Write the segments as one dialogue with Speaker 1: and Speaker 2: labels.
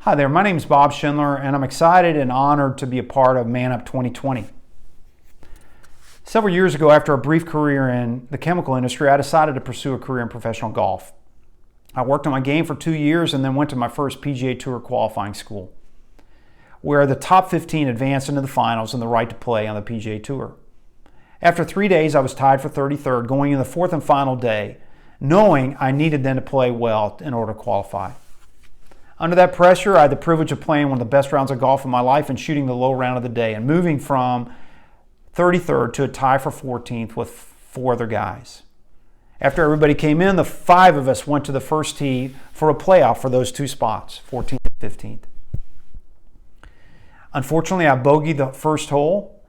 Speaker 1: Hi there, my name is Bob Schindler, and I'm excited and honored to be a part of Man Up 2020. Several years ago, after a brief career in the chemical industry, I decided to pursue a career in professional golf. I worked on my game for 2 years and then went to my first PGA Tour qualifying school, where the top 15 advanced into the finals and the right to play on the PGA Tour. After 3 days, I was tied for 33rd, going in the fourth and final day, knowing I needed then to play well in order to qualify. Under that pressure, I had the privilege of playing one of the best rounds of golf of my life and shooting the low round of the day and moving from 33rd to a tie for 14th with 4 other guys. After everybody came in, the 5 of us went to the first tee for a playoff for those 2 spots, 14th and 15th. Unfortunately, I bogeyed the first hole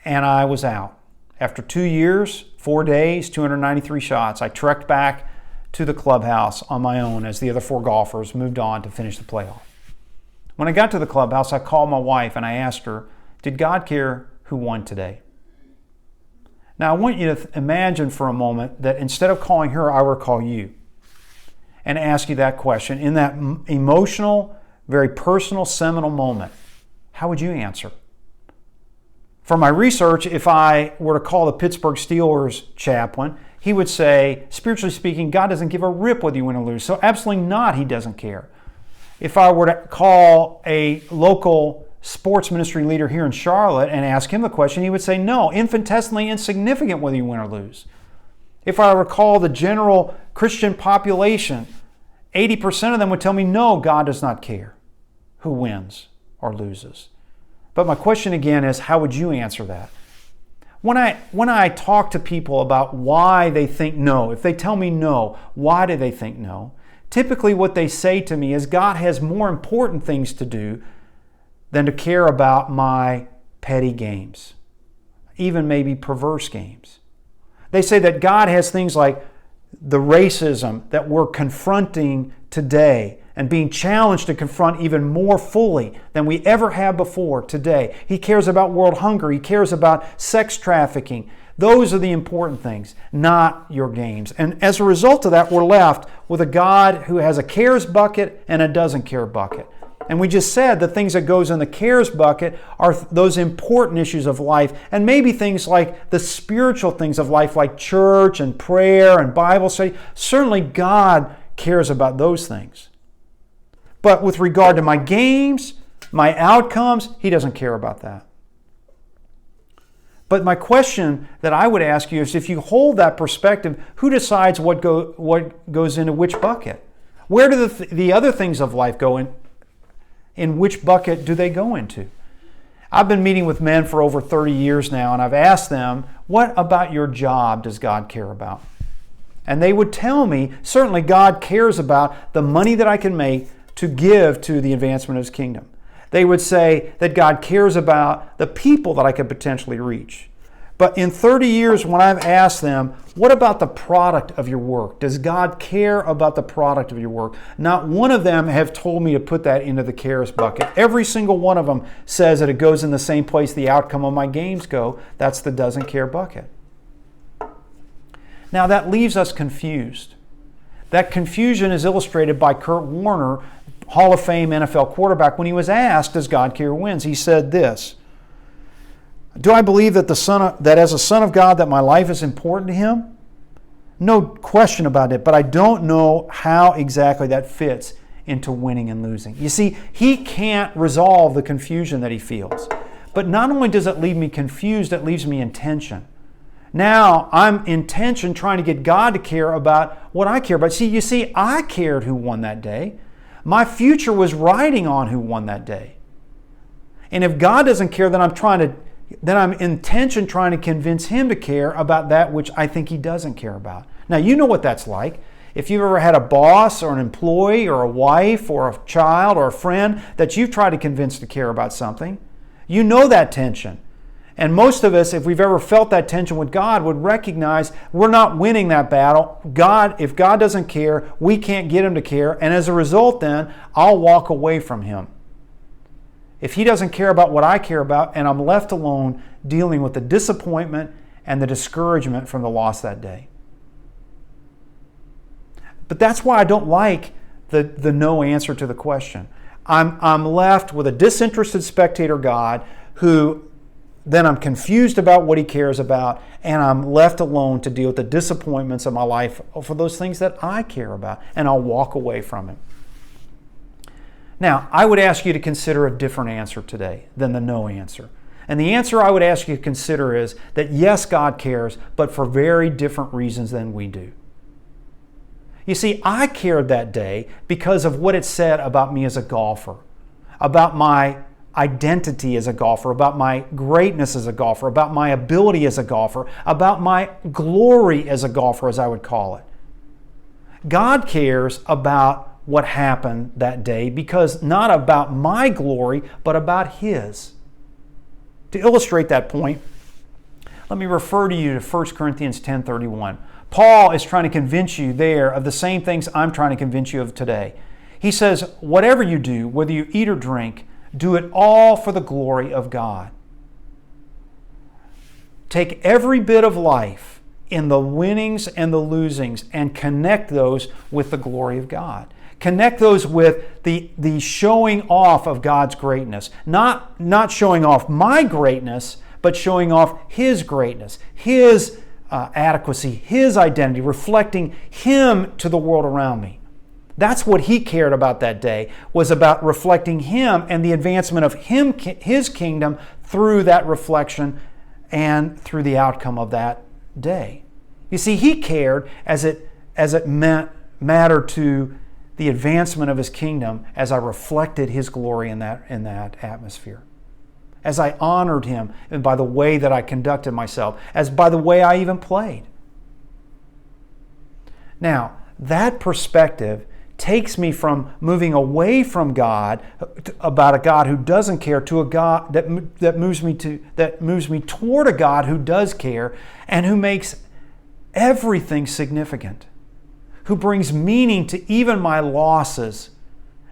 Speaker 1: and I was out. After 2 years, 4 days, 293 shots, I trekked back to the clubhouse on my own as the other 4 golfers moved on to finish the playoff. When I got to the clubhouse, I called my wife and I asked her, did God care who won today? Now I want you to imagine for a moment that instead of calling her, I would call you and ask you that question. In that emotional, very personal, seminal moment, how would you answer? From my research, if I were to call the Pittsburgh Steelers chaplain, he would say, spiritually speaking, God doesn't give a rip whether you win or lose. So absolutely not, he doesn't care. If I were to call a local sports ministry leader here in Charlotte and ask him the question, he would say, no, infinitesimally insignificant whether you win or lose. If I were to call the general Christian population, 80% of them would tell me, no, God does not care who wins or loses. But my question again is, how would you answer that? When I talk to people about why they think no, if they tell me no, why do they think no? Typically what they say to me is God has more important things to do than to care about my petty games, even maybe perverse games. They say that God has things like the racism that we're confronting today and being challenged to confront even more fully than we ever have before today. He cares about world hunger. He cares about sex trafficking. Those are the important things, not your games. And as a result of that, we're left with a God who has a cares bucket and a doesn't care bucket. And we just said the things that goes in the cares bucket are those important issues of life, and maybe things like the spiritual things of life, like church and prayer and Bible study. Certainly God cares about those things. But with regard to my games, my outcomes, he doesn't care about that. But my question that I would ask you is, if you hold that perspective, who decides what goes into which bucket? Where do the other things of life go in? In which bucket do they go into? I've been meeting with men for over 30 years now, and I've asked them, what about your job does God care about? And they would tell me, certainly God cares about the money that I can make to give to the advancement of His kingdom. They would say that God cares about the people that I could potentially reach. But in 30 years, when I've asked them, what about the product of your work? Does God care about the product of your work? Not one of them have told me to put that into the cares bucket. Every single one of them says that it goes in the same place the outcome of my games go. That's the doesn't care bucket. Now that leaves us confused. That confusion is illustrated by Kurt Warner, Hall of Fame NFL quarterback. When he was asked, does God care who wins? He said this, do I believe that as a son of God that my life is important to Him? No question about it, but I don't know how exactly that fits into winning and losing. You see, he can't resolve the confusion that he feels. But not only does it leave me confused, it leaves me in tension. Now I'm in tension trying to get God to care about what I care about. You see, I cared who won that day. My future was riding on who won that day. And if God doesn't care, then I'm in tension trying to convince Him to care about that which I think He doesn't care about. Now, you know what that's like. If you've ever had a boss or an employee or a wife or a child or a friend that you've tried to convince to care about something, you know that tension. And most of us, if we've ever felt that tension with God, would recognize we're not winning that battle. If God doesn't care, we can't get Him to care. And as a result, then, I'll walk away from Him. If He doesn't care about what I care about, and I'm left alone dealing with the disappointment and the discouragement from the loss that day. But that's why I don't like the no answer to the question. I'm left with a disinterested spectator God who then I'm confused about what he cares about, and I'm left alone to deal with the disappointments of my life for those things that I care about, and I'll walk away from him. Now, I would ask you to consider a different answer today than the no answer. And the answer I would ask you to consider is that yes, God cares, but for very different reasons than we do. You see, I cared that day because of what it said about me as a golfer, about my identity as a golfer, about my greatness as a golfer, about my ability as a golfer, about my glory as a golfer, as I would call it. God cares about what happened that day because not about my glory, but about His. To illustrate that point, let me refer to you to 1 Corinthians 10:31. Paul is trying to convince you there of the same things I'm trying to convince you of today. He says, whatever you do, whether you eat or drink, do it all for the glory of God. Take every bit of life in the winnings and the losings and connect those with the glory of God. Connect those with the showing off of God's greatness. Not showing off my greatness, but showing off His greatness, His adequacy, His identity, reflecting Him to the world around me. That's what he cared about that day, was about reflecting Him and the advancement of His kingdom through that reflection and through the outcome of that day. You see, he cared as it mattered to the advancement of His kingdom as I reflected His glory in that atmosphere. As I honored Him and by the way that I conducted myself, as by the way I even played. Now, that perspective takes me from moving away from God, about a God who doesn't care, to a God that moves me toward a God who does care and who makes everything significant, who brings meaning to even my losses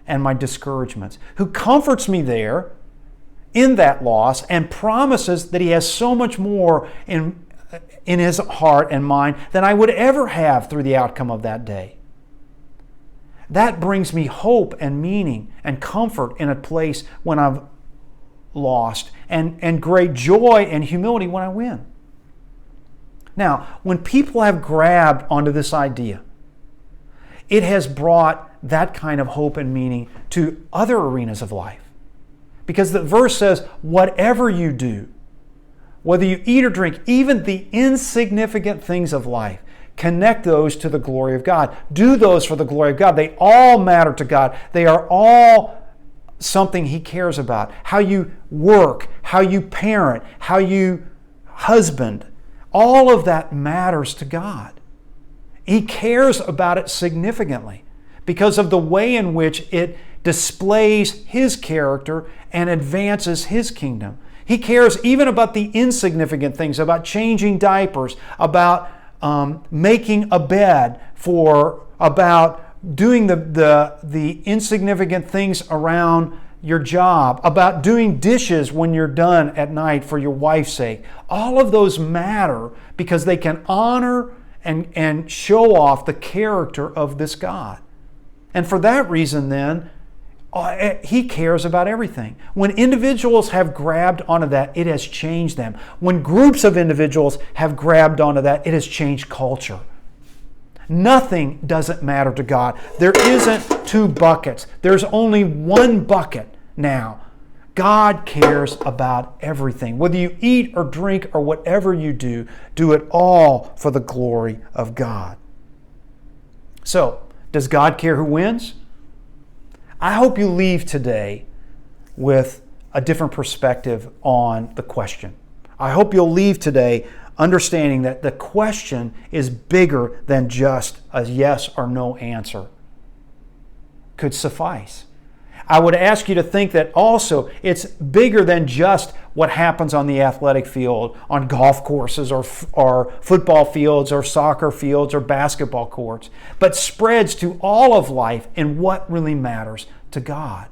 Speaker 1: and my discouragements, who comforts me there in that loss and promises that He has so much more in His heart and mind than I would ever have through the outcome of that day. That brings me hope and meaning and comfort in a place when I've lost, and great joy and humility when I win. Now, when people have grabbed onto this idea, it has brought that kind of hope and meaning to other arenas of life. Because the verse says, whatever you do, whether you eat or drink, even the insignificant things of life, connect those to the glory of God. Do those for the glory of God. They all matter to God. They are all something He cares about. How you work, how you parent, how you husband, all of that matters to God. He cares about it significantly because of the way in which it displays His character and advances His kingdom. He cares even about the insignificant things, about changing diapers, about making a bed, about doing the insignificant things around your job, about doing dishes when you're done at night for your wife's sake. All of those matter because they can honor and show off the character of this God. And for that reason then, He cares about everything. When individuals have grabbed onto that, it has changed them. When groups of individuals have grabbed onto that, it has changed culture. Nothing doesn't matter to God. There isn't two buckets. There's only one bucket now. God cares about everything. Whether you eat or drink or whatever you do it all for the glory of God. So, does God care who wins? I hope you leave today with a different perspective on the question. I hope you'll leave today understanding that the question is bigger than just a yes or no answer could suffice. I would ask you to think that also it's bigger than just what happens on the athletic field, on golf courses or football fields or soccer fields or basketball courts, but spreads to all of life in what really matters to God.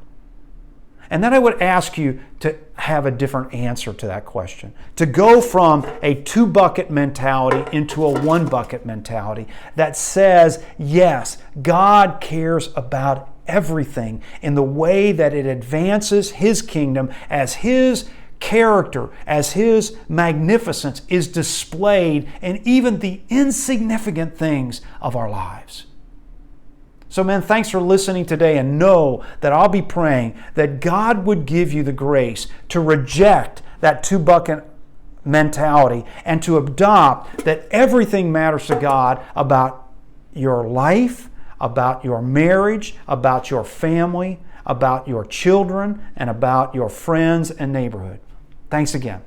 Speaker 1: And then I would ask you to have a different answer to that question, to go from a two-bucket mentality into a one-bucket mentality that says, yes, God cares about everything in the way that it advances His kingdom as His character, as His magnificence is displayed in even the insignificant things of our lives. So, man, thanks for listening today, and know that I'll be praying that God would give you the grace to reject that two-bucket mentality and to adopt that everything matters to God about your life, about your marriage, about your family, about your children, and about your friends and neighborhood. Thanks again.